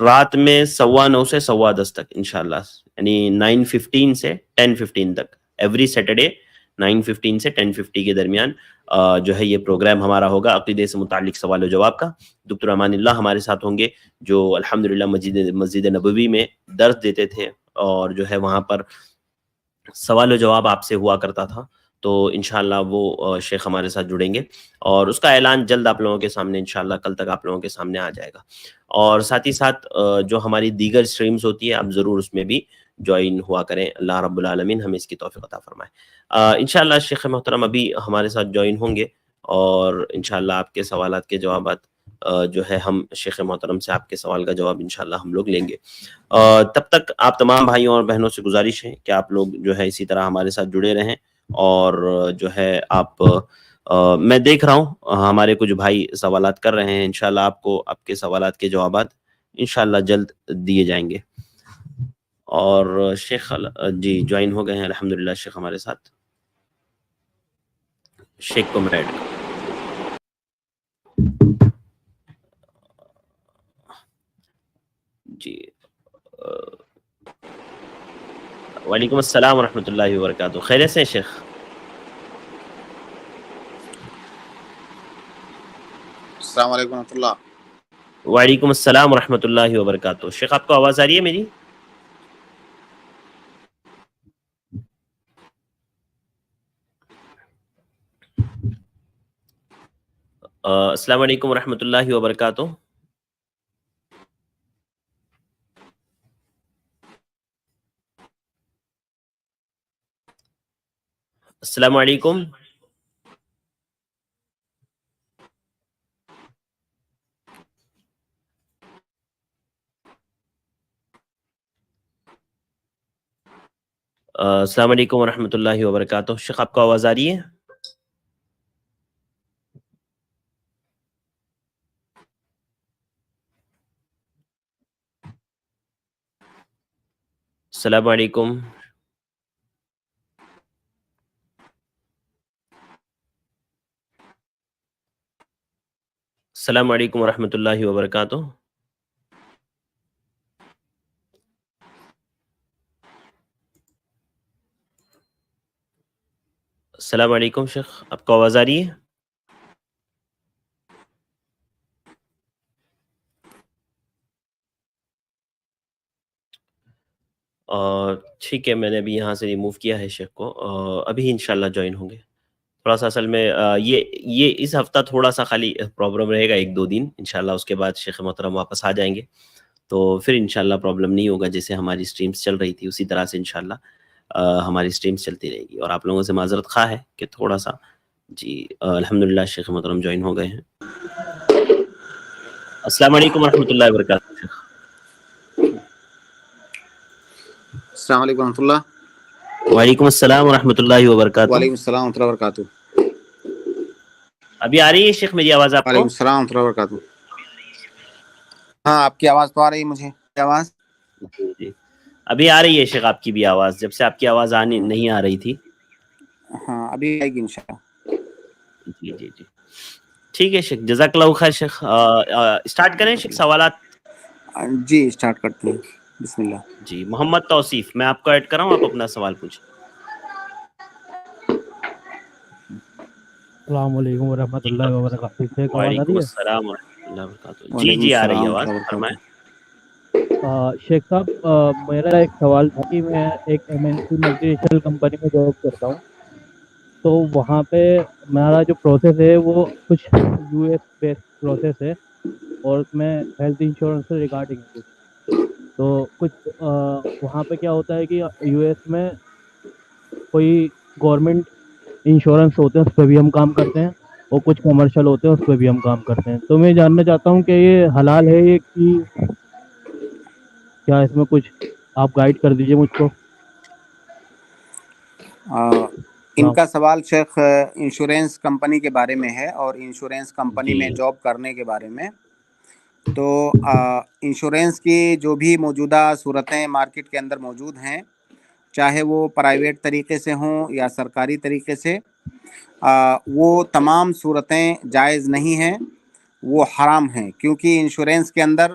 رات میں 9:15 سے 10:15 تک انشاءاللہ، یعنی 9:15 سے 10:15 تک، ایوری سیٹرڈے 9:15 سے 10:50 کے درمیان جو ہے یہ پروگرام ہمارا ہوگا عقیدے سے متعلق سوال و جواب کا. دکتر امان اللہ ہمارے ساتھ ہوں گے جو الحمدللہ مسجد نبوی میں درس دیتے تھے، اور جو ہے وہاں پر سوال و جواب آپ سے ہوا کرتا تھا. تو انشاءاللہ وہ شیخ ہمارے ساتھ جڑیں گے، اور اس کا اعلان جلد آپ لوگوں کے سامنے انشاءاللہ کل تک آپ لوگوں کے سامنے آ جائے گا. اور ساتھ ہی ساتھ جو ہماری دیگر سٹریمز ہوتی ہیں آپ ضرور اس میں بھی جوائن ہوا کریں. اللہ رب العالمین ہمیں اس کی توفیق عطا فرمائے. انشاءاللہ شیخ محترم ابھی ہمارے ساتھ جوائن ہوں گے، اور انشاءاللہ آپ کے سوالات کے جوابات جو ہے ہم شیخ محترم سے آپ کے سوال کا جواب انشاءاللہ ہم لوگ لیں گے. تب تک آپ تمام بھائیوں اور بہنوں سے گزارش ہے کہ آپ لوگ جو ہے اسی طرح ہمارے ساتھ جڑے رہیں، اور جو ہے آپ میں دیکھ رہا ہوں ہمارے کچھ بھائی سوالات کر رہے ہیں، انشاءاللہ آپ کو آپ کے سوالات کے جوابات انشاءاللہ جلد دیے جائیں گے. اور شیخ جی جوائن ہو گئے ہیں الحمدللہ شیخ ہمارے ساتھ، شیخ کمریڈ. جی وعلیکم السلام ورحمۃ اللہ وبرکاتہ. خیریت سے شیخ؟ السلام علیکم ورحمۃ اللہ. وعلیکم السلام ورحمۃ اللہ وبرکاتہ. شیخ آپ کو آواز آ رہی ہے میری؟ السلام علیکم ورحمۃ اللہ وبرکاتہ. السلام علیکم. السلام علیکم ورحمۃ اللہ وبرکاتہ. شیخ آپ کو آواز آ رہی ہے؟ السلام علیکم. السلام علیکم ورحمۃ اللہ وبرکاتہ. السلام علیکم شیخ آپ کو آواز آ رہی ہے؟ ٹھیک ہے، میں نے ابھی یہاں سے ریموو کیا ہے شیخ کو، ابھی انشاءاللہ جوائن ہوں گے. تھوڑا سا اصل میں یہ اس ہفتہ تھوڑا سا خالی پرابلم رہے گا 1-2 دن، انشاءاللہ اس کے بعد شیخ محترم واپس آ جائیں گے، تو پھر انشاءاللہ پرابلم نہیں ہوگا. جیسے ہماری سٹریمز چل رہی تھی اسی طرح سے انشاءاللہ ہماری سٹریمز چلتی رہے گی. اور آپ لوگوں سے معذرت خواہ ہے کہ تھوڑا سا جی الحمدللہ شیخ محترم جوائن ہو گئے ہیں. السلام علیکم ورحمۃ اللہ وبرکاتہ. شیخ السلام علیکم ورحمۃ اللہ. وعلیکم السلام ورحمۃ اللہ وبرکاتہ. وعلیکم السلام ورحمۃ اللہ وبرکاتہ. ابھی آ رہی ہے شیخ میری آواز آپ کو؟ وعلیکم السلام ورحمۃ اللہ وبرکاتہ. ہاں آپ کی آواز تو آ رہی ہے مجھے. آواز جی ابھی آ رہی ہے شیخ آپ کی بھی آواز، جب سے آپ کی آواز نہیں آ رہی تھی. ہاں ابھی آئے گی انشاءاللہ. جی جی جی ٹھیک ہے شیخ، جزاک اللہ خیر. شیخ اسٹارٹ کریں شیخ سوالات؟ جی اسٹارٹ کرتے ہیں، بسم اللہ. جی محمد توصیف میں آپ کو ایڈ کر رہا ہوں، آپ اپنا سوال پوچھیں. السلام علیکم ورحمۃ اللہ وبرکاتہ. شیخ آواز آ وعلیکم رہی ہے؟ السلام ورحمۃ اللہ وبرکاتہ. جی وعلیکم جی آ رہی ہے السلام آواز، ورحمۃ اللہ فرمائیں. وبرکاتہ. شیخ صاحب میرا ایک سوال تھا کہ میں ایک MNC ملٹی نیشنل کمپنی میں جاب کرتا ہوں، تو وہاں پہ ہمارا جو پروسیس ہے وہ کچھ US بیس پروسیس ہے، اور اس میں ہیلتھ انشورنس سے ریگارڈنگ ہے کچھ. تو کچھ وہاں پہ کیا ہوتا ہے کہ US میں کوئی گورنمنٹ انشورنس ہوتے ہیں اس پہ بھی ہم کام کرتے ہیں، اور کچھ کمرشل ہوتے ہیں اس پہ بھی ہم کام کرتے ہیں. تو میں جاننا چاہتا ہوں کہ یہ حلال ہے یہ کہ کیا اس میں کچھ آپ گائیڈ کر دیجیے مجھ کو. ان کا سوال شیخ انشورنس کمپنی کے بارے میں ہے، اور انشورنس کمپنی جی میں جاب کرنے کے بارے میں. تو انشورنس کی جو بھی موجودہ صورتیں مارکیٹ کے اندر موجود ہیں، چاہے وہ پرائیویٹ طریقے سے ہوں یا سرکاری طریقے سے، وہ تمام صورتیں جائز نہیں ہیں، وہ حرام ہیں. کیونکہ انشورنس کے اندر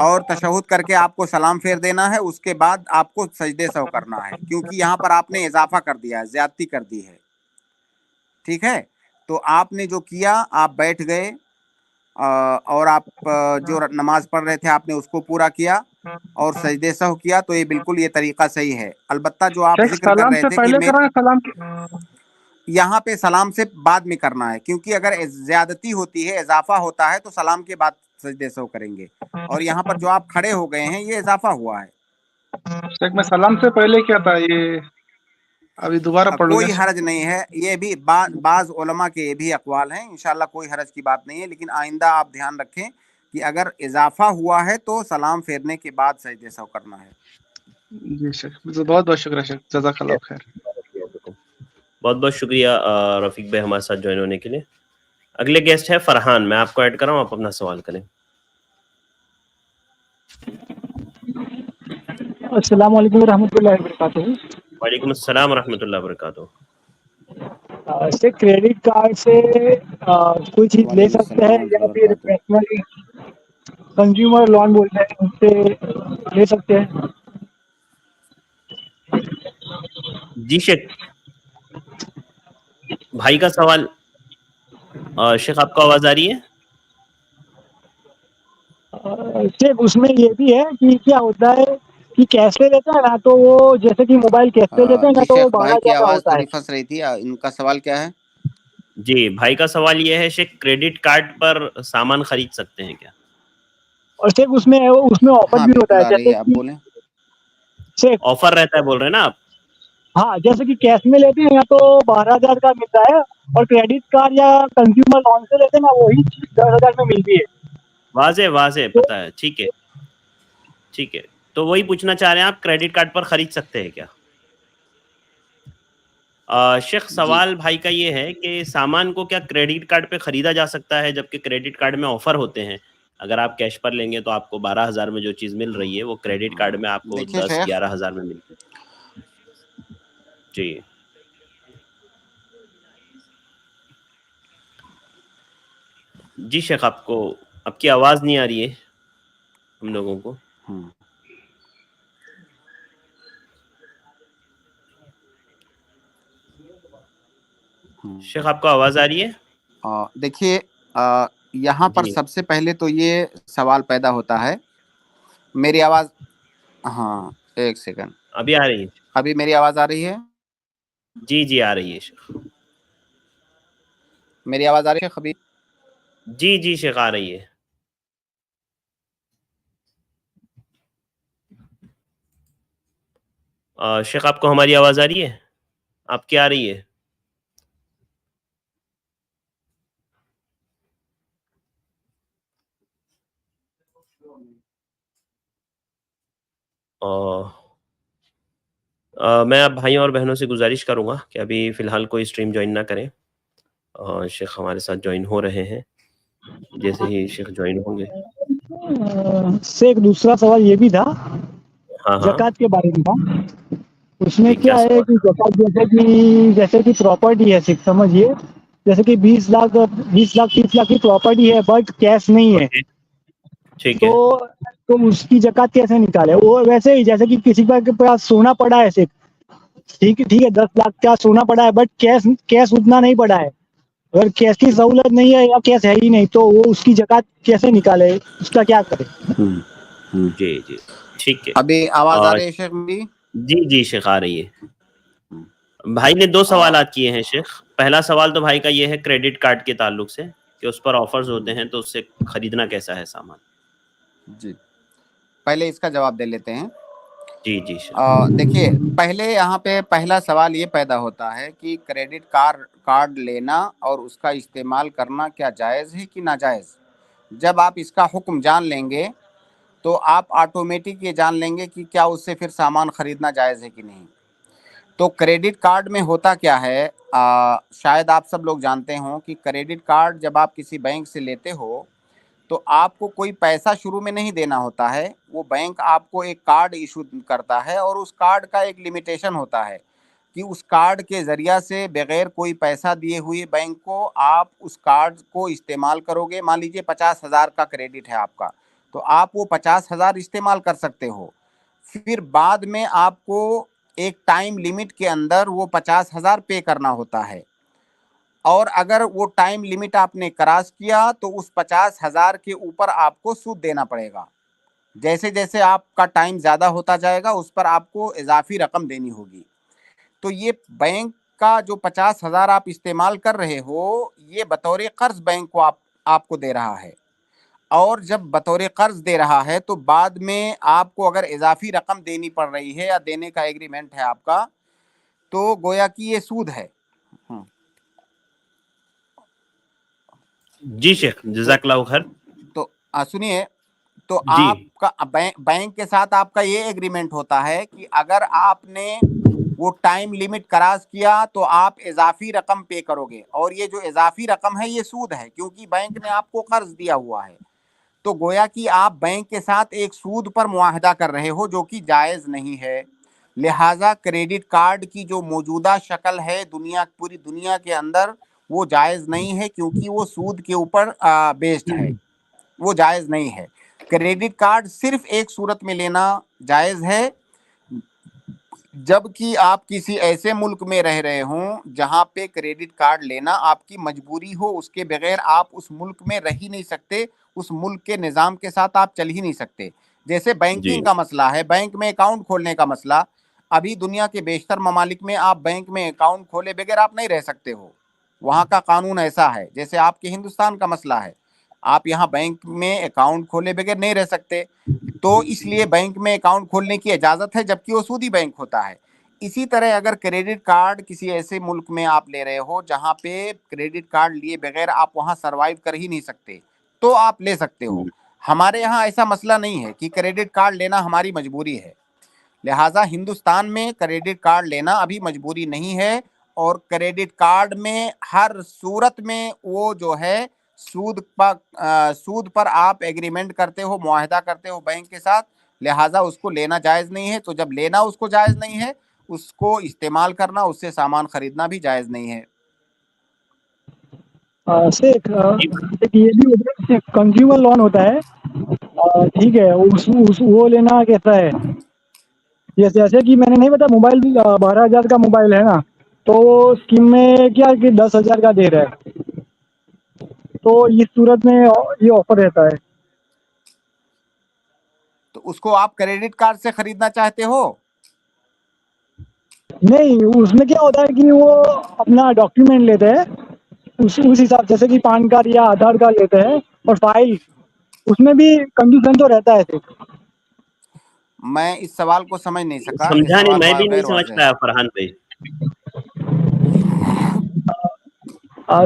اور تشہد کر کے آپ کو سلام پھیر دینا ہے. اس کے بعد آپ کو سجدے سہو کرنا ہے, کیونکہ یہاں پر آپ نے اضافہ کر دیا ہے, زیادتی کر دی ہے. ٹھیک ہے, تو آپ نے جو کیا, آپ بیٹھ گئے اور آپ جو نماز پڑھ رہے تھے آپ نے اس کو پورا کیا اور سجدے سہو کیا, تو یہ بالکل یہ طریقہ صحیح ہے. البتہ جو آپ شیخ ذکر کر سلام رہے سے تھے کہ پہلے میں کرنا ہے سلام کی یہاں پہ سلام سے بعد میں کرنا ہے, کیونکہ اگر زیادتی ہوتی ہے, اضافہ ہوتا ہے, تو سلام کے بعد سجدے سہو کریں گے. اور یہاں پر جو آپ کھڑے ہو گئے ہیں یہ اضافہ ہوا ہے. شیخ میں سلام سے پہلے کیا تھا, یہ ابھی دوبارہ پڑھ لوں گا. کوئی حرج نہیں ہے, یہ بھی بعض علماء کے یہ بھی اقوال ہیں, انشاءاللہ کوئی حرج کی بات نہیں ہے. لیکن آئندہ آپ دھیان رکھیں کہ اگر اضافہ ہوا ہے تو سلام پھیرنے کے بعد سجدے سہو کرنا ہے. جی شیخ, بہت بہت شکریہ شیخ, جزاک اللہ خیر. بہت بہت شکریہ رفیق بھائی ہمارے ساتھ جوائن ہونے کے لیے. اگلے گیسٹ ہے فرحان, میں آپ کو ایڈ کر رہا ہوں, آپ اپنا سوال کریں. السلام علیکم ورحمۃ اللہ وبرکاتہ. وعلیکم السلام ورحمۃ اللہ وبرکاتہ. سے کریڈٹ کارڈ سے کوئی چیز لے وعلیکم سکتے ہیں السلام ورحمۃ یا اللہ پھر وبرکاتہ. پرسنلی کنزیومر لون بولتے ہیں اس سے لے سکتے ہیں؟ جی شیخ, بھائی کا سوال. شیخ آپ کو آواز آ رہی ہے؟ شیخ اس میں یہ بھی ہے کہ کیا ہوتا ہے کہ کیش پہ لیتا ہے نا, تو وہ جیسے کہ موبائل کیش پہ لیتے ہیں نا جی تو وہ شیخ بھائی کی 12,000 کا آواز ہوتا تھوڑی ہے. پھنس رہی تھی, ان کا سوال کیا ہے؟ جی, بھائی کا سوال یہ ہے شیخ, کریڈٹ کارڈ پر سامان خرید سکتے ہیں کیا؟ اور شیخ اس میں آفر ہاں بھی ہوتا بالکل ہے, آ رہی جیسے ہے, آپ کہ بولیں. شیخ آفر رہتا ہے بول رہے ہیں نا آپ؟ ہاں, جیسے کہ کیش میں لیتے ہیں یا تو 12,000 کا ملتا ہے, اور کریڈٹ کارڈ یا کنزیومر لون سے لیتے ہیں نا وہی 10,000 میں ملتی ہے. واضح پتا ہے. ٹھیک ہے, تو وہی پوچھنا چاہ رہے ہیں آپ, کریڈٹ کارڈ پر خرید سکتے ہیں کیا؟ شیخ جی سوال بھائی کا یہ ہے کہ سامان کو کیا کریڈٹ کارڈ پہ خریدا جا سکتا ہے, جبکہ کریڈٹ کارڈ میں آفر ہوتے ہیں. اگر آپ کیش پر لیں گے تو آپ کو 12,000 میں جو چیز مل رہی ہے وہ کریڈٹ کارڈ میں آپ کو دیکھیے 10-11,000 میں ملتی ہے. جی جی شیخ, آپ کی آواز نہیں آ رہی ہے ہم لوگوں کو. شیخ آپ کو آواز آ رہی ہے؟ دیکھیے یہاں پر جی سب سے پہلے تو یہ سوال پیدا ہوتا ہے, میری آواز, ہاں ایک سیکنڈ, ابھی آ رہی ہے. ابھی میری آواز آ رہی ہے؟ جی آ رہی ہے شیخ. میری آواز آ رہی ہے خبیر؟ جی شیخ آ رہی ہے. شیخ آپ کو ہماری آواز آ رہی ہے؟ آپ کی آ رہی ہے؟ میں اب بھائیوں اور بہنوں سے گزارش کروں گا کہ ابھی فی الحال کوئی اسٹریم جوائن نہ کریں. شیخ ہمارے ساتھ جوائن ہو رہے ہیں, جیسے ہی شیخ جوائن ہوں گے. سے ایک دوسرا سوال یہ بھی تھا, ہاں زکوٰۃ کے بارے میں تھا. اس میں جی کیا ہے سوال کہ جیسے کہ پراپرٹی ہے, سمجھیے جیسے کہ 20 لاکھ 30 لاکھ کی پراپرٹی ہے, بٹ کیش نہیں ہے, اوکے ٹھیک ہے. تو اس کی زکوٰۃ کیسے نکالے؟ وہ ویسے ہی جیسے کہ کسی کے پاس سونا پڑا ہے صرف, ٹھیک ہے 10 لاکھ کا سونا پڑا ہے, بٹ کیش اتنا نہیں پڑا ہے. اگر کیش کی سہولت نہیں ہے یا کیش ہے ہی نہیں, تو وہ اس کی زکوٰۃ کیسے نکالے, اس کا کیا کرے؟ جی ٹھیک ہے. ابھی آواز آ رہی ہے شیخ میری؟ جی شیخ آ رہی ہے. بھائی نے 2 سوالات کیے ہیں شیخ. پہلا سوال تو بھائی کا یہ ہے کریڈٹ کارڈ کے تعلق سے کہ اس پر آفرز ہوتے ہیں, تو اس سے خریدنا کیسا ہے سامان. جی پہلے اس کا جواب دے لیتے ہیں. جی شیخ. دیکھیے پہلے یہاں پہ پہلا سوال یہ پیدا ہوتا ہے کہ کریڈٹ کارڈ لینا اور اس کا استعمال کرنا کیا جائز ہے کہ ناجائز. جب آپ اس کا حکم جان لیں گے تو آپ آٹومیٹک یہ جان لیں گے کہ کیا اس سے پھر سامان خریدنا جائز ہے کہ نہیں. تو کریڈٹ کارڈ میں ہوتا کیا ہے, شاید آپ سب لوگ جانتے ہوں کہ کریڈٹ کارڈ جب آپ کسی بینک سے لیتے ہو تو آپ کو کوئی پیسہ شروع میں نہیں دینا ہوتا ہے. وہ بینک آپ کو ایک کارڈ ایشو کرتا ہے, اور اس کارڈ کا ایک لمیٹیشن ہوتا ہے کہ اس کارڈ کے ذریعہ سے بغیر کوئی پیسہ دیے ہوئے بینک کو آپ اس کارڈ کو استعمال کرو گے. مان لیجیے 50,000 کا کریڈٹ ہے آپ کا, تو آپ وہ 50,000 استعمال کر سکتے ہو. پھر بعد میں آپ کو ایک ٹائم لمٹ کے اندر وہ 50,000 پے کرنا ہوتا ہے, اور اگر وہ ٹائم لمٹ آپ نے کراس کیا تو اس 50,000 کے اوپر آپ کو سود دینا پڑے گا. جیسے جیسے آپ کا ٹائم زیادہ ہوتا جائے گا اس پر آپ کو اضافی رقم دینی ہوگی. تو یہ بینک کا جو 50,000 آپ استعمال کر رہے ہو یہ بطور قرض بینک کو آپ کو دے رہا ہے, اور جب بطور قرض دے رہا ہے تو بعد میں آپ کو اگر اضافی رقم دینی پڑ رہی ہے یا دینے کا ایگریمنٹ ہے آپ کا, تو گویا کہ یہ سود ہے. جی شیخ, جزاک اللہ خیر. تو سنیے, تو جی آپ کا بینک کے ساتھ آپ کا یہ ایگریمنٹ ہوتا ہے کہ اگر آپ نے وہ ٹائم لمٹ کراس کیا تو آپ اضافی رقم پے کرو گے, اور یہ جو اضافی رقم ہے یہ سود ہے کیونکہ بینک نے آپ کو قرض دیا ہوا ہے. تو گویا کہ آپ بینک کے ساتھ ایک سود پر معاہدہ کر رہے ہو جو کہ جائز نہیں ہے. لہٰذا کریڈٹ کارڈ کی جو موجودہ شکل ہے پوری دنیا کے اندر وہ جائز نہیں ہے, کیونکہ وہ سود کے اوپر بیسڈ ہے, وہ جائز نہیں ہے. کریڈٹ کارڈ صرف ایک صورت میں لینا جائز ہے, جب کہ آپ کسی ایسے ملک میں رہ رہے ہوں جہاں پہ کریڈٹ کارڈ لینا آپ کی مجبوری ہو, اس کے بغیر آپ اس ملک میں رہ ہی نہیں سکتے, اس ملک کے نظام کے ساتھ آپ چل ہی نہیں سکتے. جیسے جی بینکنگ کا مسئلہ ہے, بینک میں اکاؤنٹ کھولنے کا مسئلہ, ابھی دنیا کے بیشتر ممالک میں آپ بینک میں اکاؤنٹ کھولے بغیر آپ نہیں رہ سکتے ہو, وہاں کا قانون ایسا ہے. جیسے آپ کے ہندوستان کا مسئلہ ہے, آپ یہاں بینک میں اکاؤنٹ کھولے بغیر نہیں رہ سکتے, تو اس لیے بینک میں اکاؤنٹ کھولنے کی اجازت ہے جبکہ وہ سودی بینک ہوتا ہے. اسی طرح اگر کریڈٹ کارڈ کسی ایسے ملک میں آپ لے رہے ہو جہاں پہ کریڈٹ کارڈ لیے بغیر آپ وہاں سروائیو کر ہی نہیں سکتے تو آپ لے سکتے ہو. ہمارے یہاں ایسا مسئلہ نہیں ہے کہ کریڈٹ کارڈ لینا ہماری مجبوری ہے, لہٰذا ہندوستان میں کریڈٹ کارڈ لینا ابھی مجبوری نہیں ہے, اور کریڈٹ کارڈ میں ہر صورت میں وہ جو ہے سود پر آپ ایگریمنٹ کرتے ہو, معاہدہ کرتے ہو بینک کے ساتھ, لہٰذا اس کو لینا جائز نہیں ہے. تو جب لینا اس کو جائز نہیں ہے, اس کو استعمال کرنا, اس سے سامان خریدنا بھی جائز نہیں ہے. ایک یہ بھی کنزیومر لون ہوتا ہے, ٹھیک ہے, وہ لینا کیسا ہے؟ جیسے کہ میں نے نہیں بتا, موبائل 12,000 کا موبائل ہے نا, تو اسکیم میں کیا کہ 10,000 کا دے رہا ہے, تو اس صورت میں یہ آفر رہتا ہے. تو اس کو آپ کریڈٹ کارڈ سے خریدنا چاہتے ہو؟ نہیں, اس میں کیا ہوتا ہے کہ وہ اپنا ڈاکیومنٹ لیتے ہیں اس حساب, جیسے کہ پان کارڈ یا آدھار کارڈ لیتے ہیں, اور فائل اس میں بھی کنڈیشن تو رہتا ہے. میں اس سوال کو سمجھ نہیں سکا, یہ سمجھا نہیں, سوال میں بھی نہیں غیر سمجھ واضح پایا ہے. فرحان بھائی.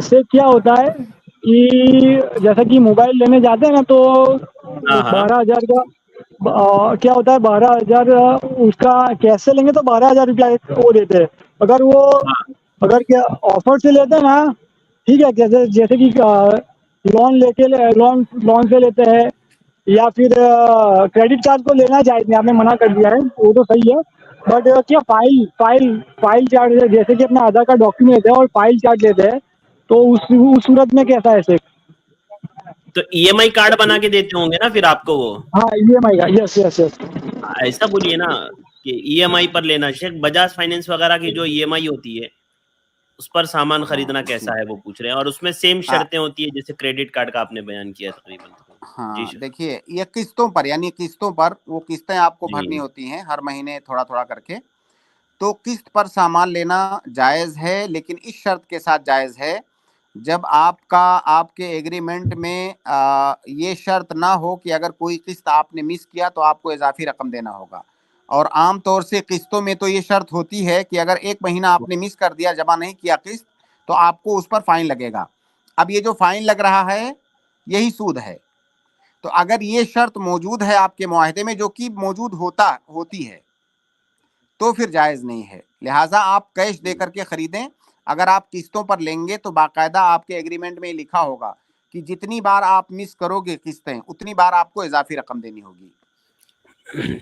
سے کیا ہوتا ہے کہ جیسا کہ موبائل لینے جاتے ہیں نا, تو ہاں ہاں 12,000 کا کیا ہوتا ہے, 12,000 اس کا کیش سے لیں گے تو 12,000 روپیہ وہ دیتے ہیں. اگر کیا آفر سے لیتے ہیں نا, ٹھیک ہے, جیسے کہ لون سے لیتے ہیں, یا پھر کریڈٹ کارڈ کو لینا چاہیے, آپ نے منع کر دیا ہے وہ تو صحیح ہے, بٹ کیا فائل چارج ہے, جیسے کہ اپنا آدھار کارڈ ڈاکیومنٹ ہے اور فائل چارج لیتے ہیں, تو اس صورت میں کیسا ہے سر؟ تو ای ایم آئی کارڈ بنا کے دیتے ہوں گے نا پھر آپ کو وہ, ہاں ای ایم آئی کا, یس یس یس. ایسا بولیے نا کہ ای ایم آئی پر لینا. شیخ, بجاج فائنینس وغیرہ کی جو ای ایم آئی ہوتی ہے اس پر سامان خریدنا کیسا ہے وہ پوچھ رہے ہیں, اور اس میں سیم شرطیں ہوتی ہے جیسے کریڈٹ کارڈ کا آپ نے بیان کیا تقریباً. جی ہاں شیخ. دیکھیے, یہ قسطوں پر, یعنی قسطوں پر وہ قسطیں آپ کو جی بھرنی ہوتی ہیں ہر مہینے تھوڑا تھوڑا کر کے, تو قسط پر سامان لینا جائز ہے, لیکن اس شرط کے ساتھ جائز ہے جب آپ کے ایگریمنٹ میں یہ شرط نہ ہو کہ اگر کوئی قسط آپ نے مس کیا تو آپ کو اضافی رقم دینا ہوگا. اور عام طور سے قسطوں میں تو یہ شرط ہوتی ہے کہ اگر ایک مہینہ آپ نے مس کر دیا, جمع نہیں کیا قسط, تو آپ کو اس پر فائن لگے گا. اب یہ جو فائن لگ رہا ہے یہی سود ہے. تو اگر یہ شرط موجود ہے آپ کے معاہدے میں, جو کہ موجود ہوتی ہے, تو پھر جائز نہیں ہے. لہٰذا آپ کیش دے کر کے خریدیں. اگر آپ قسطوں پر لیں گے تو باقاعدہ آپ کے ایگریمنٹ میں لکھا ہوگا کہ جتنی بار آپ مس کرو گے قسطیں, اتنی بار آپ کو اضافی رقم دینی ہوگی.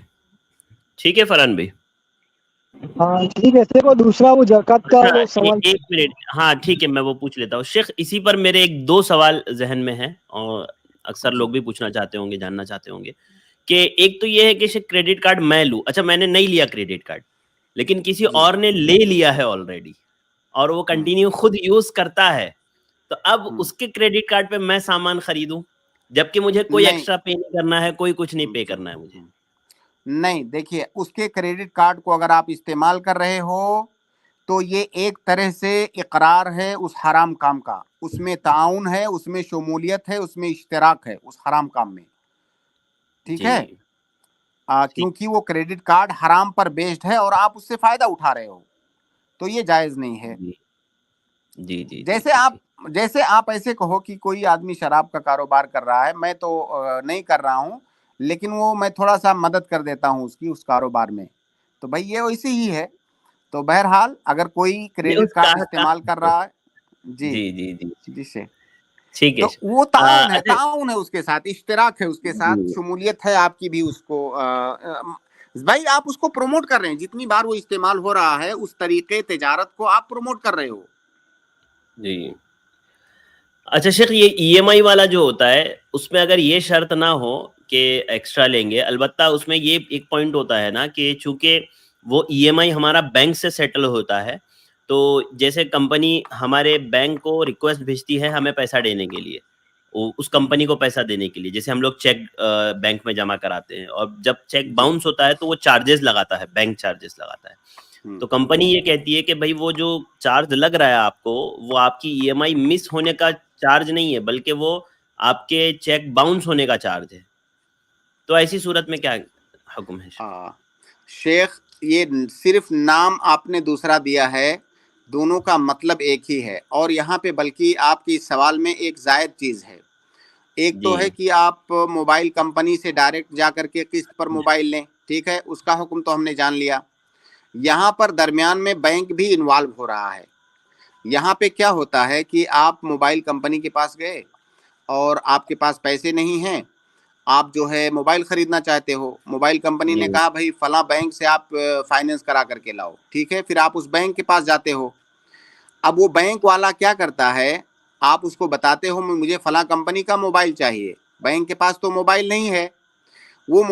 ٹھیک ہے فرحان بھائی. ہاں ٹھیک ہے. دیکھو دوسرا وہ زکوٰۃ کا اچھا وہ سوال. ایک منٹ, ہاں ٹھیک ہے, میں وہ پوچھ لیتا ہوں. شیخ, اسی پر میرے ایک دو سوال ذہن میں ہیں, اور اکثر لوگ بھی پوچھنا چاہتے ہوں گے, جاننا چاہتے ہوں گے کہ ایک تو یہ ہے کہ کریڈٹ کارڈ میں لوں, اچھا میں نے نہیں لیا کریڈٹ کارڈ لیکن کسی اور نے لے لیا ہے آلریڈی اور وہ کنٹینیو خود یوز کرتا ہے, تو اب اس کے کریڈٹ کارڈ پہ میں سامان خریدوں جبکہ مجھے کوئی ایکسٹرا پے نہیں کرنا ہے, کوئی کچھ نہیں پے کرنا ہے مجھے. نہیں, دیکھیے اس کے کریڈٹ کارڈ کو اگر آپ استعمال کر رہے ہو تو یہ ایک طرح سے اقرار ہے اس حرام کام کا, اس میں تعاون ہے, اس میں شمولیت ہے, اس میں اشتراک ہے اس حرام کام میں, ٹھیک ہے, کیونکہ وہ کریڈٹ کارڈ حرام پر بیسڈ ہے اور آپ اس سے فائدہ اٹھا رہے ہو, تو یہ جائز نہیں ہے. جی جی, جیسے آپ ایسے کہو کہ کوئی آدمی شراب کا کاروبار کر رہا ہے, میں تو نہیں کر رہا ہوں لیکن وہ میں تھوڑا سا مدد کر دیتا ہوں اس کاروبار میں, تو بھائی یہ ویسے ہی ہے. تو بہرحال اگر کوئی کریڈٹ کارڈ استعمال کر رہا ہے جی جی جی سے ٹھیک ہے, تو وہ تعاون ہے اس کے ساتھ, اشتراک ہے اس کے ساتھ, شمولیت ہے آپ کی بھی اس کو. بھائی آپ اس کو پروموٹ کر رہے ہیں, جتنی بار وہ استعمال ہو رہا ہے اس طریقے تجارت کو آپ پروموٹ کر رہے ہو. جی اچھا شیخ, یہ ای ایم آئی والا جو ہوتا ہے اس میں اگر یہ شرط نہ ہو کہ ایکسٹرا لیں گے, البتہ اس میں یہ ایک پوائنٹ ہوتا ہے نا کہ چونکہ وہ ای ایم آئی ہمارا بینک سے سیٹل ہوتا ہے, تو جیسے کمپنی ہمارے بینک کو ریکویسٹ بھیجتی ہے ہمیں پیسہ دینے کے لیے, اس کمپنی کو پیسہ دینے کے لیے, جیسے ہم لوگ چیک بینک میں جمع کراتے ہیں اور جب چیک باؤنس ہوتا ہے تو وہ چارجز لگاتا ہے, بینک چارجز لگاتا ہے. تو کمپنی یہ کہتی ہے کہ بھائی وہ جو چارج لگ رہا ہے آپ کو وہ آپ کی ای ایم آئی مس ہونے کا چارج نہیں ہے بلکہ وہ آپ کے چیک باؤنس ہونے کا چارج ہے. تو ایسی صورت میں کیا حکم ہے شیخ؟ یہ صرف نام آپ نے دوسرا دیا ہے, دونوں کا مطلب ایک ہی ہے, اور یہاں پہ بلکہ آپ کی سوال میں ایک زائد چیز ہے. ایک تو ہے کہ آپ موبائل کمپنی سے ڈائریکٹ جا کر کے قسط پر موبائل لیں, ٹھیک ہے, اس کا حکم تو ہم نے جان لیا. یہاں پر درمیان میں بینک بھی انوالو ہو رہا ہے. یہاں پہ کیا ہوتا ہے کہ آپ موبائل کمپنی کے پاس گئے اور آپ کے پاس پیسے نہیں ہیں, آپ جو ہے موبائل خریدنا چاہتے ہو, موبائل کمپنی نے کہا بھائی فلاں بینک سے آپ فائننس کرا کر کے لاؤ, ٹھیک ہے, پھر آپ اس بینک کے پاس جاتے ہو. اب وہ بینک والا کیا کرتا ہے, آپ اس کو بتاتے ہو مجھے فلاں کمپنی کا موبائل چاہیے, بینک کے پاس تو موبائل نہیں ہے. وہ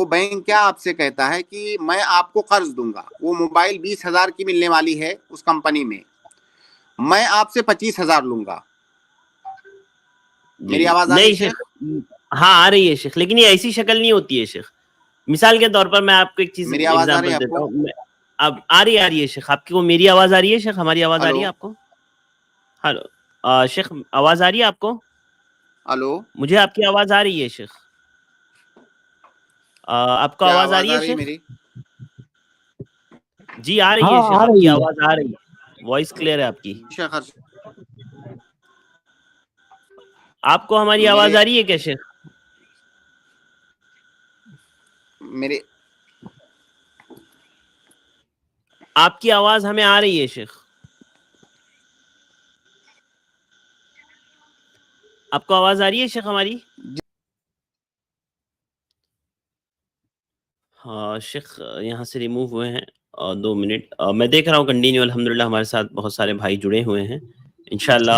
بینک کیا آپ سے کہتا ہے کہ میں آپ کو قرض دوں گا, وہ موبائل 20,000 کی ملنے والی ہے اس کمپنی میں, میں آپ سے 25,000 لوں گا. میری آواز آ رہی ہے شیخ؟ ہاں آ رہی ہے شیخ, لیکن یہ ایسی شکل نہیں ہوتی ہے شیخ. مثال کے طور پر میں آپ کو ایک چیز ایگزامپل دیتا ہوں. اب آ رہی ہے شیخ, آپ کو میری آواز آ رہی ہے شیخ, ہماری آواز آ رہی ہے آپ کو؟ ہلو شیخ, آواز آ رہی ہے آپ کو؟ ہلو, مجھے آپ کی آواز آ رہی ہے شیخ, آپ کو آواز آ رہی ہے شیخ؟ میری جی آ رہی ہے شیخ, آپ کی آواز آ رہی ہے, وائس کلیئر ہے آپ کی. آپ کو ہماری آواز آ رہی ہے کیا شیخ؟ میری آپ کی آواز ہمیں آ رہی ہے شیخ, آپ کو آواز آ رہی ہے شیخ ہماری؟ ہاں شیخ یہاں سے ریموو ہوئے ہیں, 2 منٹ میں دیکھ رہا ہوں کنٹینیو. الحمدللہ ہمارے ساتھ بہت سارے بھائی جڑے ہوئے ہیں انشاءاللہ.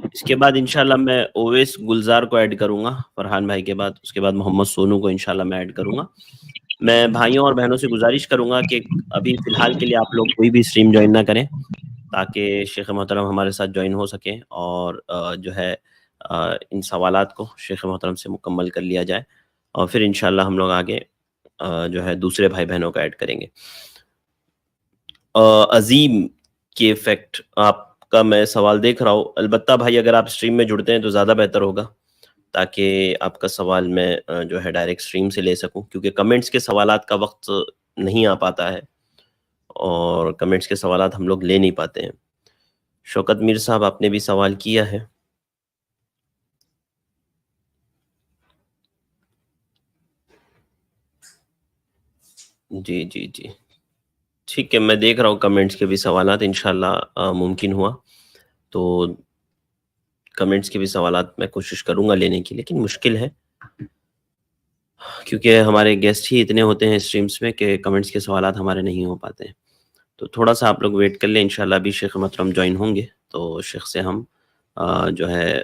اس کے بعد انشاءاللہ میں اویس گلزار کو ایڈ کروں گا فرحان بھائی کے بعد, اس کے بعد محمد سونو کو انشاءاللہ میں ایڈ کروں گا. میں بھائیوں اور بہنوں سے گزارش کروں گا کہ ابھی فی الحال کے لیے آپ لوگ کوئی بھی اسٹریم جوائن نہ کریں تاکہ شیخ محترم ہمارے ساتھ جوائن ہو سکیں اور جو ہے ان سوالات کو شیخ محترم سے مکمل کر لیا جائے, اور پھر انشاءاللہ ہم لوگ آگے جو ہے دوسرے بھائی بہنوں کا ایڈ کریں گے. عظیم کی ایفیکٹ آپ کا میں سوال دیکھ رہا ہوں, البتہ بھائی اگر آپ اسٹریم میں جڑتے ہیں تو زیادہ بہتر ہوگا تاکہ آپ کا سوال میں جو ہے ڈائریکٹ اسٹریم سے لے سکوں, کیونکہ کمنٹس کے سوالات کا وقت نہیں آ پاتا ہے اور کمنٹس کے سوالات ہم لوگ لے نہیں پاتے ہیں. شوکت میر صاحب آپ نے بھی سوال کیا ہے. جی جی جی ٹھیک ہے, میں دیکھ رہا ہوں کمنٹس کے بھی سوالات, انشاءاللہ ممکن ہوا تو کمنٹس کے بھی سوالات میں کوشش کروں گا لینے کی, لیکن مشکل ہے کیونکہ ہمارے گیسٹ ہی اتنے ہوتے ہیں اسٹریمز میں کہ کمنٹس کے سوالات ہمارے نہیں ہو پاتے ہیں. تو تھوڑا سا آپ لوگ ویٹ کر لیں، انشاءاللہ ابھی شیخ محترم جوائن ہوں گے تو شیخ سے ہم جو ہے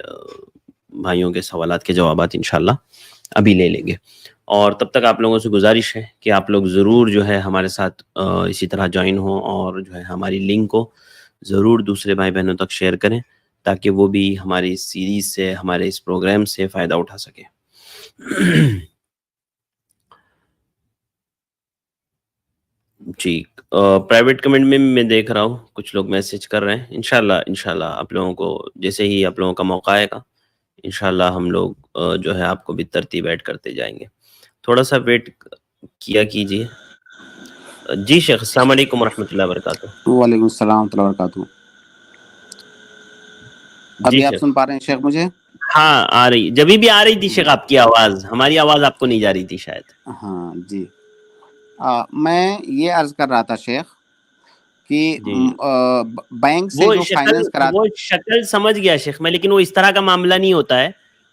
بھائیوں کے سوالات کے جوابات انشاءاللہ ابھی لے لیں گے. اور تب تک آپ لوگوں سے گزارش ہے کہ آپ لوگ ضرور جو ہے ہمارے ساتھ اسی طرح جوائن ہوں اور جو ہے ہماری لنک کو ضرور دوسرے بھائی بہنوں تک شیئر کریں تاکہ وہ بھی ہماری اس سیریز سے، ہمارے اس پروگرام سے فائدہ اٹھا سکے. جی پرائیویٹ کمنٹ میں دیکھ رہا ہوں کچھ لوگ میسج کر رہے ہیں. انشاءاللہ آپ لوگوں کو جیسے ہی آپ لوگوں کا موقع آئے گا انشاءاللہ ہم لوگ جو ہے آپ کو بھی ترتیب ایڈ کرتے جائیں گے. تھوڑا سا ویٹ کیا کیجیے. جی شیخ السلام علیکم ورحمۃ اللہ وبرکاتہ. وعلیکم السلام ورحمۃ اللہ وبرکاتہ. جی ابھی آپ شیخ سن پا رہے ہیں شیخ مجھے؟ ہاں آ رہی، جبھی بھی آ رہی تھی شیخ آپ کی آواز، ہماری آواز آپ کو نہیں جا رہی تھی شاید. ہاں جی. میں یہ عرض کر رہا تھا شیخ کہ جی بینک سے جو فائننس وہ شکل سمجھ گیا شیخ میں، لیکن وہ اس طرح کا معاملہ نہیں ہوتا ہے.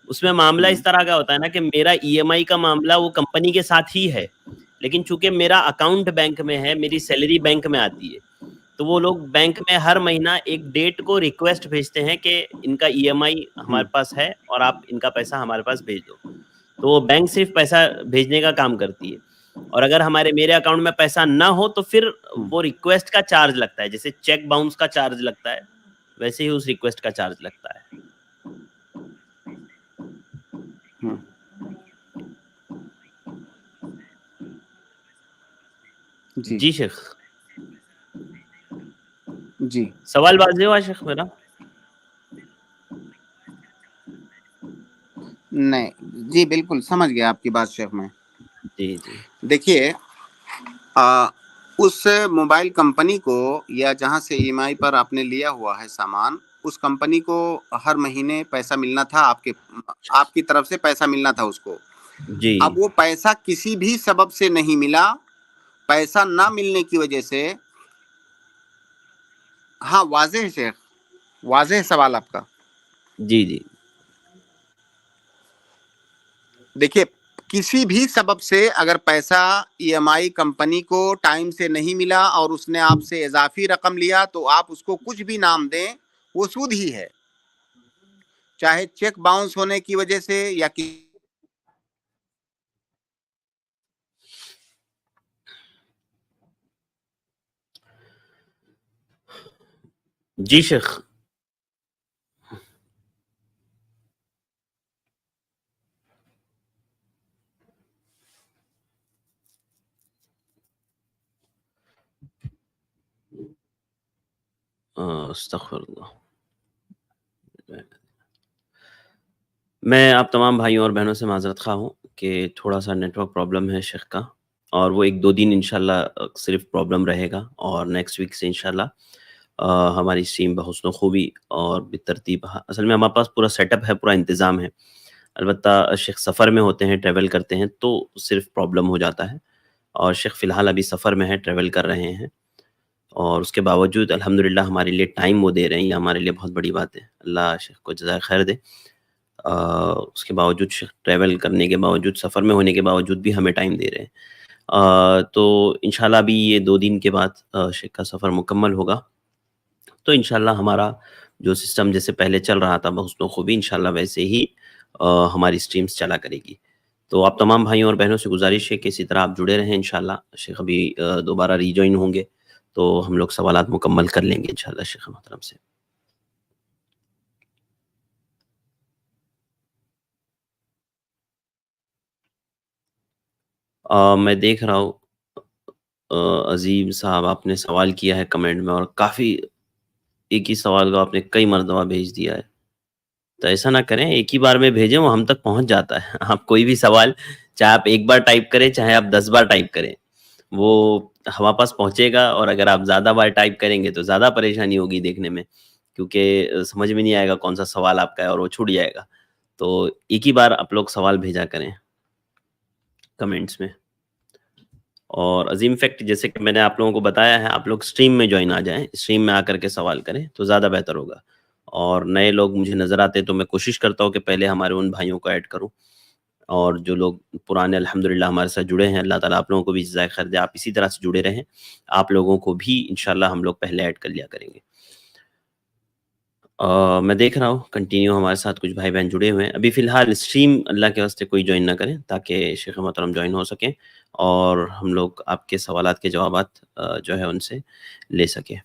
اس میں معاملہ اس طرح کا ہوتا ہے نا کہ میرا ای ایم آئی کا معاملہ وہ کمپنی کے ساتھ ہی ہے، لیکن چونکہ میرا اکاؤنٹ بینک میں ہے، میری سیلری بینک میں آتی ہے، تو وہ لوگ بینک میں ہر مہینہ ایک ڈیٹ کو ریکویسٹ بھیجتے ہیں کہ ان کا ای ایم آئی ہمارے پاس ہے اور آپ ان کا پیسہ ہمارے پاس بھیج دو. تو وہ بینک صرف پیسہ بھیجنے کا کام کرتی ہے، اور اگر میرے اکاؤنٹ میں پیسہ نہ ہو تو پھر وہ ریکویسٹ کا چارج لگتا ہے. جیسے چیک باؤنس کا چارج لگتا ہے ویسے ہی اس ریکویسٹ کا چارج لگتا ہے. جی شیخ جی سوال واضح ہوا شیخ میرا؟ نہیں جی بالکل سمجھ گیا آپ کی بات شیخ میں. جی جی دیکھیے اس موبائل کمپنی کو یا جہاں سے ای ایم آئی پر آپ نے لیا ہوا ہے سامان، اس کمپنی کو ہر مہینے پیسہ ملنا تھا، آپ کی طرف سے پیسہ ملنا تھا اس کو. جی اب وہ پیسہ کسی بھی سبب سے نہیں ملا. پیسہ نہ ملنے کی وجہ سے، ہاں واضح ہے شیخ، واضح ہے سوال آپ کا. جی جی دیکھیے کسی بھی سبب سے اگر پیسہ ای ایم آئی کمپنی کو ٹائم سے نہیں ملا اور اس نے آپ سے اضافی رقم لیا تو آپ اس کو کچھ بھی نام دیں وہ سود ہی ہے، چاہے چیک باؤنس ہونے کی وجہ سے یا جی شیخ. استغفر اللہ. میں آپ تمام بھائیوں اور بہنوں سے معذرت خواہ ہوں کہ تھوڑا سا نیٹ ورک پرابلم ہے شیخ کا، اور وہ 1-2 دن انشاءاللہ صرف پرابلم رہے گا، اور نیکسٹ ویک سے انشاءاللہ ہماری اسٹریم بحسن و خوبی اور بترتیب. اصل میں ہمارے پاس پورا سیٹ اپ ہے، پورا انتظام ہے، البتہ شیخ سفر میں ہوتے ہیں، ٹریول کرتے ہیں تو صرف پرابلم ہو جاتا ہے. اور شیخ فی الحال ابھی سفر میں ہے، ٹریول کر رہے ہیں، اور اس کے باوجود الحمدللہ ہمارے لیے ٹائم وہ دے رہے ہیں، یہ ہمارے لیے بہت بڑی بات ہے. اللہ شیخ کو جزائے خیر دے. اس کے باوجود ٹریول کرنے کے باوجود، سفر میں ہونے کے باوجود بھی ہمیں ٹائم دے رہے ہیں. تو انشاءاللہ ابھی یہ 2 دن کے بعد شیخ کا سفر مکمل ہوگا تو انشاءاللہ ہمارا جو سسٹم جیسے پہلے چل رہا تھا بحسن و خوبی انشاءاللہ ویسے ہی ہماری سٹریمز چلا کرے گی. تو آپ تمام بھائیوں اور بہنوں سے گزارش ہے کہ اسی طرح آپ جڑے رہیں. انشاءاللہ شیخ ابھی دوبارہ ری جوائن ہوں گے تو ہم لوگ سوالات مکمل کر لیں گے انشاءاللہ شیخ محترم سے. میں دیکھ رہا ہوں عظیم صاحب آپ نے سوال کیا ہے کمنٹ میں، اور کافی ایک ہی سوال کو آپ نے کئی مرتبہ بھیج دیا ہے. تو ایسا نہ کریں، ایک ہی بار میں بھیجیں، وہ ہم تک پہنچ جاتا ہے. آپ کوئی بھی سوال چاہے آپ ایک بار ٹائپ کریں چاہے آپ 10 بار ٹائپ کریں، وہ ہمارے پاس پہنچے گا. اور اگر آپ زیادہ بار ٹائپ کریں گے تو زیادہ پریشانی ہوگی دیکھنے میں، کیونکہ سمجھ میں نہیں آئے گا کون سا سوال آپ کا ہے اور وہ چھوٹ جائے گا. تو ایک ہی بار آپ لوگ سوال بھیجا کریں کمنٹس میں. اور عظیم فیکٹ جیسے کہ میں نے آپ لوگوں کو بتایا ہے، آپ لوگ اسٹریم میں جوائن آ جائیں، اسٹریم میں آ کر کے سوال کریں تو زیادہ بہتر ہوگا. اور نئے لوگ مجھے نظر آتے تو میں کوشش کرتا ہوں کہ پہلے ہمارے ان بھائیوں کو ایڈ کروں. اور جو لوگ پرانے الحمدللہ ہمارے ساتھ جڑے ہیں، اللہ تعالیٰ آپ لوگوں کو بھی جزائے خیر دے، آپ اسی طرح سے جڑے رہیں، آپ لوگوں کو بھی انشاءاللہ ہم لوگ پہلے ایڈ کر لیا کریں گے۔ میں دیکھ رہا ہوں کنٹینیو ہمارے ساتھ کچھ بھائی بہن جڑے ہوئے ہیں۔ ابھی فی الحال اسٹریم اللہ کے واسطے کوئی جوائن نہ کریں تاکہ شیخ محترم جوائن ہو سکیں اور ہم لوگ آپ کے سوالات کے جوابات جو ہے ان سے لے سکیں۔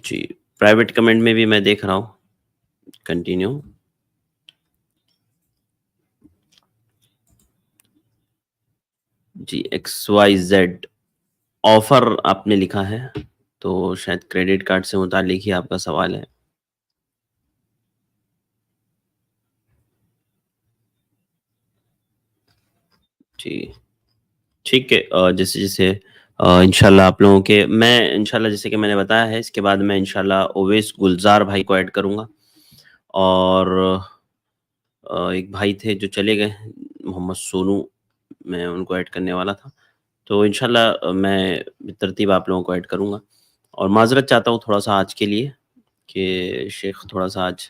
جی پرائیویٹ کمنٹ میں بھی میں دیکھ رہا ہوں کنٹینیو۔ جی XYZ آفر آپ نے لکھا ہے تو شاید کریڈٹ کارڈ سے متعلق ہی آپ کا سوال ہے۔ جی ٹھیک ہے، جیسے جیسے انشاءاللہ آپ لوگوں کے میں انشاءاللہ جیسے کہ میں نے بتایا ہے، اس کے بعد میں انشاءاللہ اویس گلزار بھائی کو ایڈ کروں گا، اور ایک بھائی تھے جو چلے گئے محمد سونو، میں ان کو ایڈ کرنے والا تھا، تو انشاءاللہ میں ترتیب آپ لوگوں کو ایڈ کروں گا۔ اور معذرت چاہتا ہوں تھوڑا سا آج کے لیے کہ شیخ تھوڑا سا آج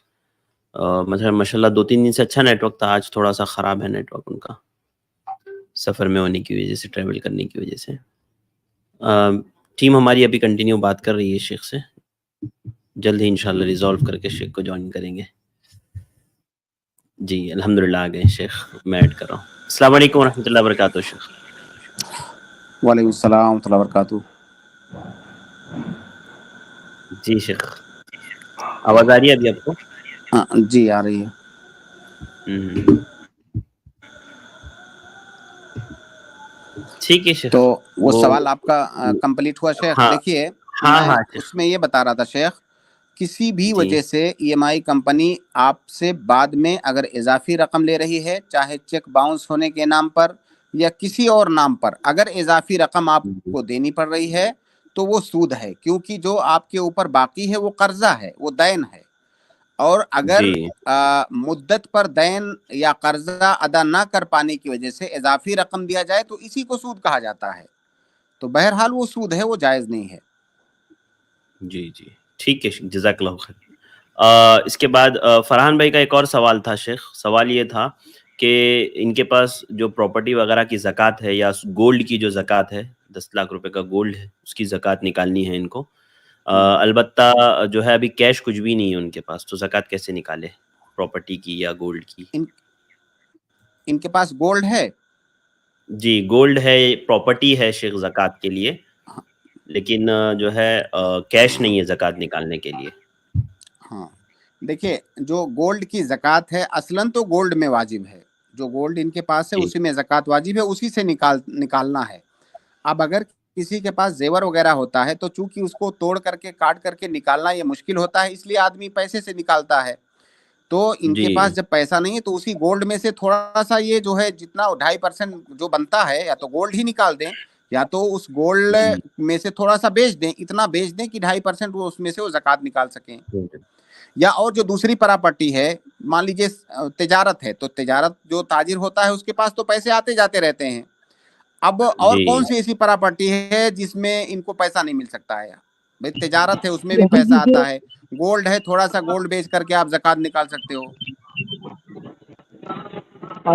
مثلا ماشاءاللہ 2-3 دن سے اچھا نیٹ ورک تھا، آج تھوڑا سا خراب ہے نیٹ ورک ان کا، سفر میں ہونے کی وجہ سے، ٹریول کرنے کی وجہ سے۔ ٹیم ہماری ابھی کنٹینیو بات کر رہی ہے شیخ سے، جلد ہی انشاءاللہ ریزالو کر کے شیخ کو جوائن کریں گے۔ جی الحمدللہ آ گئے شیخ، میں ایڈ کر رہا ہوں۔ السلام علیکم ورحمۃ اللہ وبرکاتہ شیخ۔ وعلیکم السلام ورحمۃ اللہ وبرکاتہ۔ جی شیخ آواز آ رہی ہے ابھی آپ کو؟ جی آ رہی ہے۔ ٹھیک ہے شیخ، تو وہ سوال آپ کا کمپلیٹ ہوا شیخ؟ ہاں دیکھیے ہاں میں ہاں شیخ، اس میں یہ بتا رہا تھا شیخ، کسی بھی جی وجہ سے EMI کمپنی آپ سے بعد میں اگر اضافی رقم لے رہی ہے، چاہے چیک باؤنس ہونے کے نام پر یا کسی اور نام پر، اگر اضافی رقم آپ کو دینی پڑ رہی ہے تو وہ سود ہے، کیونکہ جو آپ کے اوپر باقی ہے وہ قرضہ ہے، وہ دین ہے، اور اگر جی مدت پر دین یا قرضہ ادا نہ کر پانے کی وجہ سے اضافی رقم دیا جائے تو اسی کو سود کہا جاتا ہے۔ تو بہرحال وہ سود ہے، وہ جائز نہیں ہے۔ جی جی ٹھیک ہے شیخ، جزاک اللہ خیر۔ اس کے بعد فرحان بھائی کا ایک اور سوال تھا شیخ، سوال یہ تھا کہ ان کے پاس جو پراپرٹی وغیرہ کی زکوٰۃ ہے یا گولڈ کی جو زکوٰۃ ہے، 10 لاکھ روپے کا گولڈ ہے، اس کی زکوٰۃ نکالنی ہے ان کو، البتہ جو ہے ابھی کیش کچھ بھی نہیں ہے ان کے پاس، تو زکوٰۃ کیسے نکالے پراپرٹی کی یا گولڈ کی؟ ان کے پاس گولڈ ہے؟ جی گولڈ ہے، پراپرٹی ہے شیخ زکوٰۃ کے لیے، لیکن جو ہے کیش نہیں ہے زکوٰۃ نکالنے کے لیے۔ ہاں دیکھیے، جو گولڈ کی زکوٰۃ ہے اصلاً تو گولڈ میں واجب ہے، جو گولڈ ان کے پاس ہے جی اسی میں زکوٰۃ واجب ہے، اسی سے نکالنا ہے۔ اب اگر کسی کے پاس زیور وغیرہ ہوتا ہے تو چونکہ اس کو توڑ کر کے کاٹ کر کے نکالنا یہ مشکل ہوتا ہے، اس لیے آدمی پیسے سے نکالتا ہے۔ تو ان کے جی پاس جب پیسہ نہیں ہے تو اسی گولڈ میں سے تھوڑا سا یہ جو ہے جتنا 2.5% جو بنتا ہے، یا تو گولڈ ہی نکال دیں یا تو اس گولڈ جی میں سے تھوڑا سا بیچ دیں، اتنا بیچ دیں کہ 2.5% وہ اس میں سے وہ زکوٰۃ نکال سکیں۔ یا اور جو دوسری پراپرٹی ہے، مان لیجیے تجارت ہے، تو تجارت جو تاجر ہوتا ہے اس کے پاس تو پیسے آتے جاتے رہتے ہیں۔ اب اور جی کون سی ایسی پراپرٹی ہے جس میں ان کو پیسہ نہیں مل سکتا ہے؟ بھائی تجارت ہے، اس میں بھی جیسے پیسہ جسے آتا ہے، گولڈ ہے، تھوڑا سا گولڈ بیچ کر کے آپ زکوٰۃ نکال سکتے ہو۔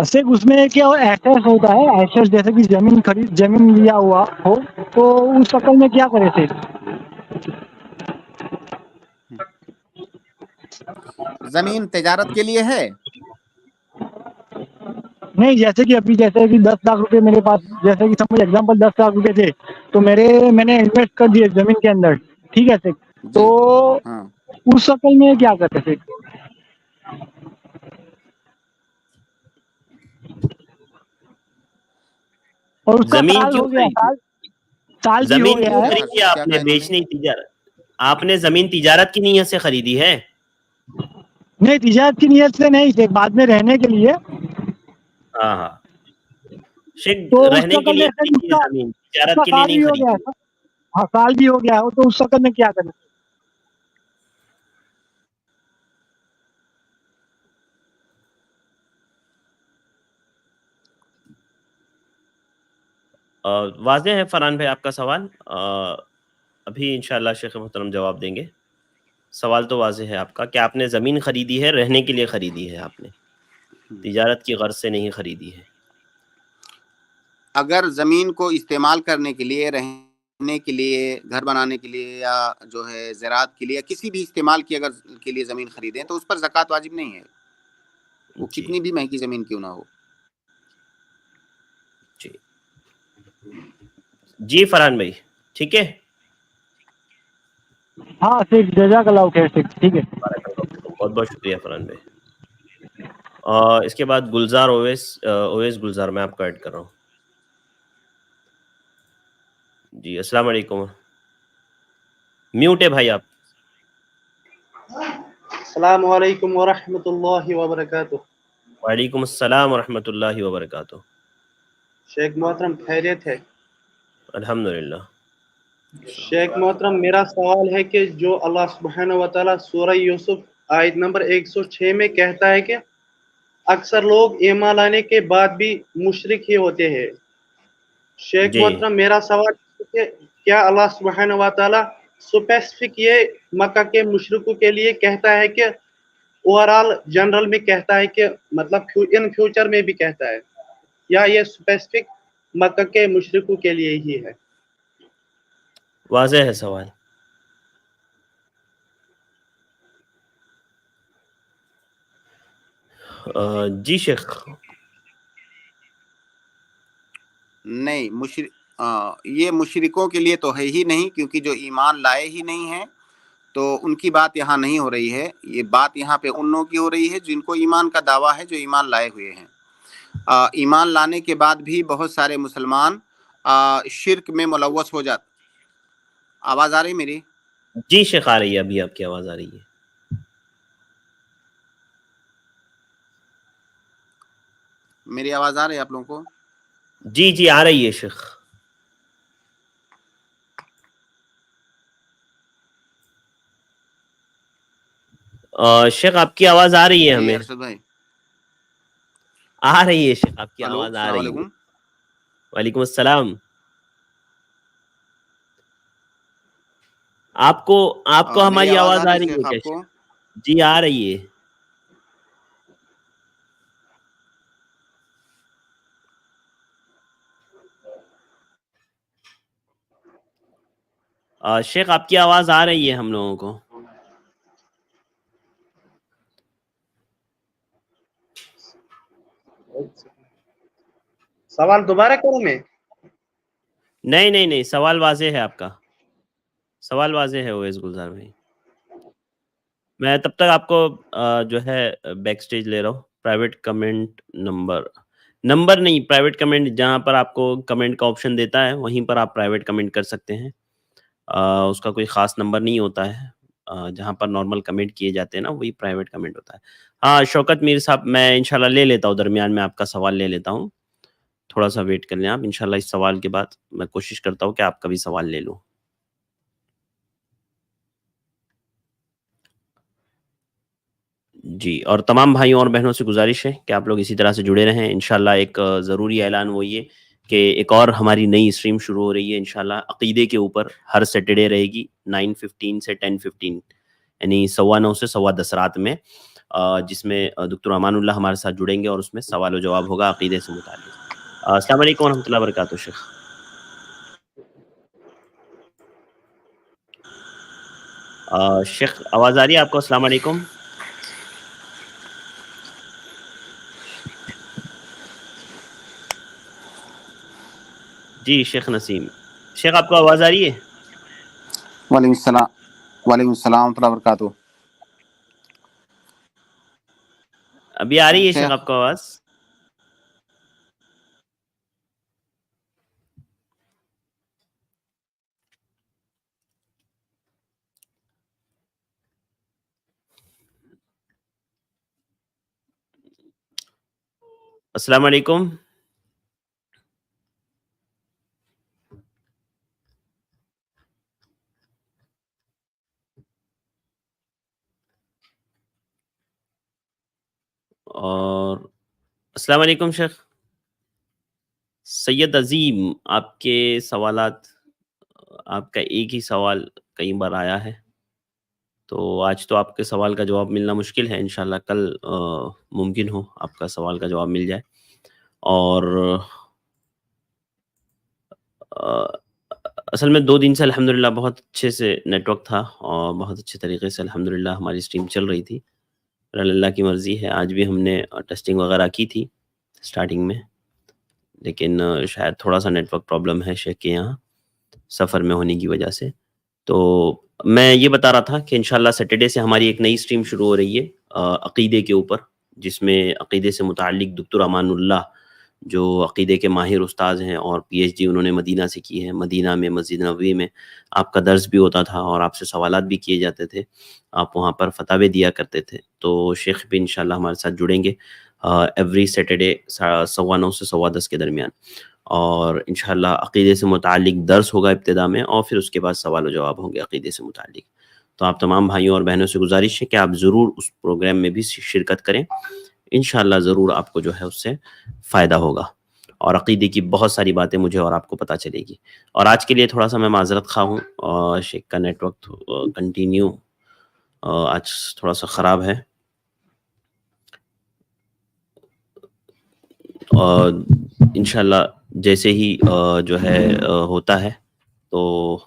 صرف اس میں کیا ایسیٹ ہوتا ہے، ایسیٹ جیسے کہ زمین لیا ہوا ہو تو اس شکل میں کیا کرے تھے؟ زمین تجارت کے لیے ہے؟ نہیں، جیسے کہ ابھی جیسے کہ 10 لاکھ روپے میرے پاس، جیسے کہ سمجھ ایگزامپل 10 لاکھ روپے تھے تو میں نے انویسٹ کر دیے زمین کے اندر، ٹھیک ہے سر، تو جی ہاں۔ اس شکل میں کیا کرتے تھے؟ اور اس کا زمین سال کیوں ہو گیا، خریدی؟ سال بھی ہو زمین گیا کیوں ہے۔ خریدی کیا آپ کہا نے؟ انہوں نے؟ بیچنے تجارت، آپ نے زمین تجارت کی نیت سے خریدی ہے؟ نہیں، تجارت کی نیت سے نہیں تھے، بعد میں رہنے کے لیے، ہاں ہاں شیخ، تو اس رہنے کے شکل لیے میں سر خریدی ہے زمین، اس تجارت کا کے لیے سال نہیں بھی ہو گیا خریدی۔ ہے، ہاں سال بھی ہو گیا ہے، تو اس شکل میں کیا کرنا؟ واضح ہے فرحان بھائی آپ کا سوال، ابھی انشاءاللہ شیخ محترم جواب دیں گے۔ سوال تو واضح ہے آپ کا کہ آپ نے زمین خریدی ہے، رہنے کے لیے خریدی ہے، آپ نے تجارت کی غرض سے نہیں خریدی ہے۔ اگر زمین کو استعمال کرنے کے لیے، رہنے کے لیے، گھر بنانے کے لیے، یا جو ہے زراعت کے لیے، یا کسی بھی استعمال کی اگر کے لیے زمین خریدیں تو اس پر زکوٰۃ واجب نہیں ہے، وہ جی کتنی بھی مہنگی زمین کیوں نہ ہو۔ جی جی فرحان بھائی ٹھیک ہے، ہاں ٹھیک، جزاک اللہ خیر، ٹھیک ہے۔ بہت بہت شکریہ فرحان بھائی۔ اس کے بعد گلزار اویس گلزار، میں آپ کو ایڈ کر رہا ہوں۔ جی السلام علیکم، میوٹ ہے بھائی آپ۔ السلام علیکم ورحمۃ اللہ وبرکاتہ۔ وعلیکم السلام ورحمۃ اللہ وبرکاتہ۔ شیخ محترم خیریت ہے؟ الحمدللہ۔ شیخ محترم میرا سوال ہے کہ جو اللہ سبحانہ و تعالیٰ سورہ یوسف آیت نمبر 106 میں کہتا ہے کہ اکثر لوگ ایمان لانے کے بعد بھی مشرک ہی ہوتے ہیں، شیخ جی محترم میرا سوال ہے کہ کیا اللہ سبحانہ و تعالیٰ سپیسفک یہ مکہ کے مشرکوں کے لیے کہتا ہے کہ اوورال جنرل میں کہتا ہے کہ مطلب ان فیوچر میں بھی کہتا ہے، یا یہ سپیسفک مکہ کے مشرکوں کے لیے ہی ہے؟ واضح ہے سوال۔ جی شیخ۔ نہیں، یہ مشرکوں کے لیے تو ہے ہی نہیں، کیونکہ جو ایمان لائے ہی نہیں ہیں تو ان کی بات یہاں نہیں ہو رہی ہے، یہ بات یہاں پہ ان لوگوں کی ہو رہی ہے جن کو ایمان کا دعویٰ ہے، جو ایمان لائے ہوئے ہیں۔ ایمان لانے کے بعد بھی بہت سارے مسلمان شرک میں ملوث ہو جاتے۔ آواز آ رہی میری؟ جی شیخ آ رہی ہے، ابھی آپ کی آواز آ رہی ہے۔ میری آواز آ رہی ہے آپ لوگوں کو؟ جی جی آ رہی ہے شیخ۔ شیخ آپ کی آواز آ رہی ہے جی ہمیں، ارشد بھائی، آ رہی ہے شیخ، آپ کی ہلو، آواز آ السلام رہی ہے۔ علیکم۔ وعلیکم السلام۔ آپ کو میری ہماری آواز آ آواز رہی آ ہے رہی ہے شیخ کیا آپ کو؟ شیخ؟ جی آ رہی ہے۔ شیخ آپ کی آواز آ رہی ہے ہم لوگوں کو۔ سوال دوبارہ کروں میں؟ نہیں نہیں نہیں، سوال واضح ہے آپ کا، سوال واضح ہے اویس گلزار بھائی۔ میں تب تک آپ کو جو ہے بیک سٹیج لے رہا ہوں۔ پرائیویٹ کمنٹ نمبر نہیں، پرائیویٹ کمنٹ جہاں پر آپ کو کمنٹ کا آپشن دیتا ہے وہیں پر آپ پرائیویٹ کمنٹ کر سکتے ہیں، اس کا کوئی خاص نمبر نہیں ہوتا ہے، جہاں پر نارمل کمنٹ کیے جاتے ہیں نا وہی پرائیویٹ کمنٹ ہوتا ہے۔ ہاں شوکت میر صاحب، میں انشاءاللہ لے لیتا ہوں، درمیان میں آپ کا سوال لے لیتا ہوں، تھوڑا سا ویٹ کر لیں آپ، انشاءاللہ اس سوال کے بعد میں کوشش کرتا ہوں کہ آپ کا بھی سوال لے لوں۔ جی، اور تمام بھائیوں اور بہنوں سے گزارش ہے کہ آپ لوگ اسی طرح سے جڑے رہیں۔ انشاءاللہ ایک ضروری اعلان وہ یہ کہ ایک اور ہماری نئی اسٹریم شروع ہو رہی ہے انشاءاللہ عقیدے کے اوپر، ہر سیٹرڈے رہے گی 9:15 سے 10:15، یعنی 9:15 سے 10:15 رات میں، جس میں دکتر امان اللہ ہمارے ساتھ جڑیں گے اور اس میں سوال و جواب ہوگا عقیدے سے متعلق۔ السلام علیکم ورحمۃ اللہ وبرکاتہ شیخ۔ شیخ آواز آ رہی ہے آپ کو؟ السلام علیکم۔ جی شیخ نسیم، شیخ آپ کو آواز آ رہی ہے؟ وعلیکم السلام، وعلیکم السلام ورحمۃ اللہ وبرکاتہ۔ ابھی آ رہی ہے شیخ شیخ، آپ کو آواز؟ السلام علیکم۔ اور السلام علیکم شیخ سید عظیم، آپ کے سوالات، آپ کا ایک ہی سوال کئی بار آیا ہے تو آج تو آپ کے سوال کا جواب ملنا مشکل ہے، انشاءاللہ کل ممکن ہو آپ کا سوال کا جواب مل جائے. اور اصل میں 2 دن سے الحمدللہ بہت اچھے سے نیٹ ورک تھا اور بہت اچھے طریقے سے الحمدللہ ہماری اسٹریم چل رہی تھی. اللہ کی مرضی ہے، آج بھی ہم نے ٹیسٹنگ وغیرہ کی تھی اسٹارٹنگ میں، لیکن شاید تھوڑا سا نیٹ ورک پرابلم ہے شیخ کے یہاں سفر میں ہونے کی وجہ سے. تو میں یہ بتا رہا تھا کہ انشاءاللہ سیٹرڈے سے ہماری ایک نئی اسٹریم شروع ہو رہی ہے عقیدے کے اوپر، جس میں عقیدے سے متعلق دکتور امان اللہ جو عقیدے کے ماہر استاذ ہیں اور پی ایچ ڈی انہوں نے مدینہ سے کی ہے، مدینہ میں مسجد نبوی میں آپ کا درس بھی ہوتا تھا اور آپ سے سوالات بھی کیے جاتے تھے، آپ وہاں پر فتاوے دیا کرتے تھے. تو شیخ بھی انشاءاللہ ہمارے ساتھ جڑیں گے ایوری سیٹرڈے 9:15 سے 10:15 کے درمیان، اور انشاءاللہ عقیدے سے متعلق درس ہوگا ابتدا میں، اور پھر اس کے بعد سوال و جواب ہوں گے عقیدے سے متعلق. تو آپ تمام بھائیوں اور بہنوں سے گزارش ہے کہ آپ ضرور اس پروگرام میں بھی شرکت کریں، انشاءاللہ ضرور آپ کو جو ہے اس سے فائدہ ہوگا اور عقیدے کی بہت ساری باتیں مجھے اور آپ کو پتہ چلے گی. اور آج کے لیے تھوڑا سا میں معذرت خواہ ہوں، اور شیخ کا نیٹ ورک کنٹینیو آج تھوڑا سا خراب ہے، اور انشاءاللہ جیسے ہی جو ہے ہوتا ہے تو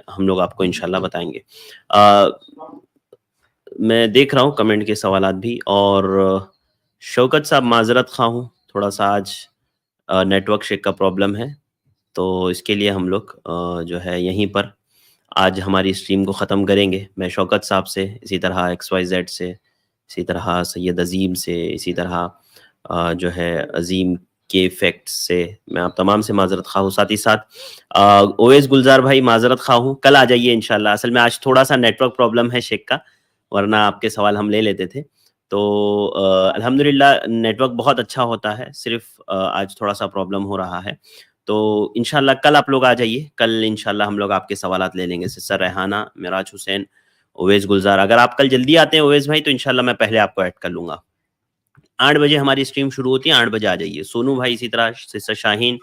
ہم لوگ آپ کو انشاءاللہ بتائیں گے. میں دیکھ رہا ہوں کمنٹ کے سوالات بھی، اور شوکت صاحب معذرت خواہ ہوں، تھوڑا سا آج نیٹ ورک شیک کا پرابلم ہے، تو اس کے لیے ہم لوگ جو ہے یہیں پر آج ہماری اسٹریم کو ختم کریں گے. میں شوکت صاحب سے، اسی طرح XYZ سے، اسی طرح سید عظیم سے، اسی طرح جو ہے عظیم کے فیکٹ سے، میں آپ تمام سے معذرت خواہ ہوں. ساتھ ہی ساتھ اویس گلزار بھائی معذرت خواہ ہوں، کل آ جائیے انشاءاللہ. اصل میں آج تھوڑا سا نیٹ ورک پرابلم ہے شیخ کا، ورنہ آپ کے سوال ہم لے لیتے تھے. تو الحمدللہ نیٹ ورک بہت اچھا ہوتا ہے، صرف آج تھوڑا سا پرابلم ہو رہا ہے. تو انشاءاللہ کل آپ لوگ آ جائیے، کل انشاءاللہ ہم لوگ آپ کے سوالات لے لیں گے. سسٹر ریحانہ، معراج حسین، اویس گلزار، اگر آپ کل جلدی آتے ہیں اویس بھائی تو انشاءاللہ میں پہلے آپ کو ایڈ کر لوں گا. 8 بجے ہماری اسٹریم شروع ہوتی ہے، 8 بجے آ جائیے. سونو بھائی، اسی طرح سسٹر شاہین،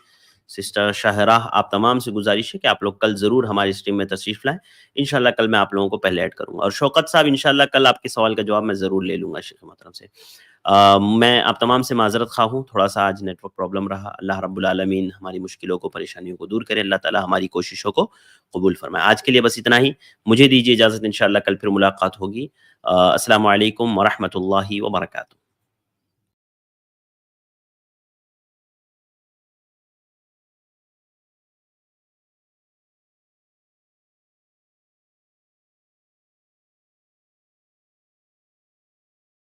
سسٹر شاہراہ، آپ تمام سے گزارش ہے کہ آپ لوگ کل ضرور ہماری اسٹریم میں تشریف لائیں. انشاءاللہ کل میں آپ لوگوں کو پہلے ایڈ کروں گا. اور شوکت صاحب انشاءاللہ کل آپ کے سوال کا جواب میں ضرور لے لوں گا شیخ محترم سے. میں آپ تمام سے معذرت خواہ ہوں، تھوڑا سا آج نیٹ ورک پرابلم رہا. اللہ رب العالمین ہماری مشکلوں کو، پریشانیوں کو دور کرے. اللہ تعالی ہماری کوششوں کو قبول فرمائے. آج کے لیے بس اتنا ہی، مجھے دیجیے اجازت، انشاءاللہ کل پھر ملاقات ہوگی. السلام علیکم ورحمۃ اللہ وبرکاتہ.